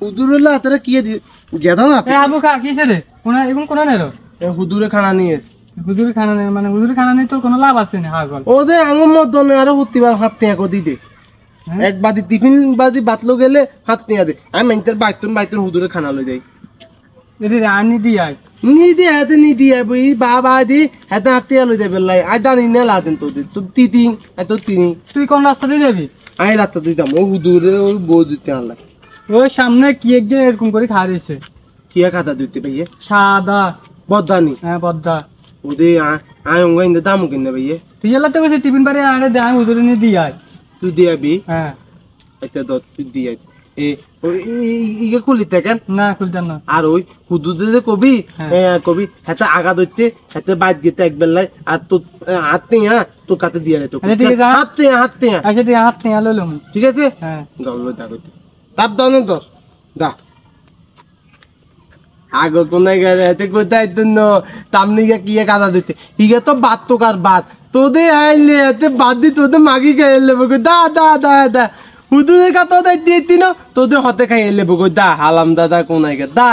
হুদুরের হাতে কি দি গেদা না এ আবু কা কিছে রে কোনা এখন কোনা নেরো হুদুরে খানা নিয়ে হুজুরি খানা নেই মানে হুজুরি খানা নেই তোর কোনো লাভ আছে না হাগল ও দে আঙুর মদনে আরো হুতিবার হাত নিয়ে কদি দে এক বাদি টিফিন বাদি বাতলো গেলে হাত নিয়ে দে আমি মেন্টার বাইতন হুদুরে খানা লই দেই এদি রানি দি আই নি দি বই বাবা দি হাতে হাতে লই দে বেলাই আই দানি নে লাদেন তো দে তো তিতিং এত তিনি তুই কোন রাস্তা দিয়ে যাবি আই লাত্তা দিতাম ও হুদুরে ওই বউ দিতে আনলা ওই সামনে কি একজন এরকম করে খা দিয়েছে কিয়া খাতা দিতে ভাইয়ে সাদা বদানি হ্যাঁ পদ্মা ওদে আই অঙ্গা ইন্দে দাম কিনে ভাইয়ে তুই এলাতে বসে টিফিন বাড়ি আরে দে আমি হুজুরি নিয়ে দি আই তুই দিয়াবি হ্যাঁ এটা দত তুই দিয়া এ ইগে কুলি দেখেন না খুলতাম না আর ওই হুদুদে যে কবি কবি হাতে আগা ধরতে হাতে বাইত গেতে এক বেলায় আর তো হাত নিয়ে তো কাতে দিয়ে তো আচ্ছা ঠিক আছে হাত নিয়ে আচ্ছা তুই হাত নিয়ে লইলাম ঠিক আছে হ্যাঁ গাউলো দা কইতে তাপ দাও না দস দা আগো কোনায় গেলে এতে কোথায় তুন তামনি গে কি কাদা দিতে ইগে তো বাত তো কার বাত তোদে আইলে এতে বাদ দি তোদে মাগি খাইলে বগো দা দা দা দা হুদুরে কা তোদে দিতি না তোদে হতে খাইলে বগো দা হালাম দাদা কোনায় গে দা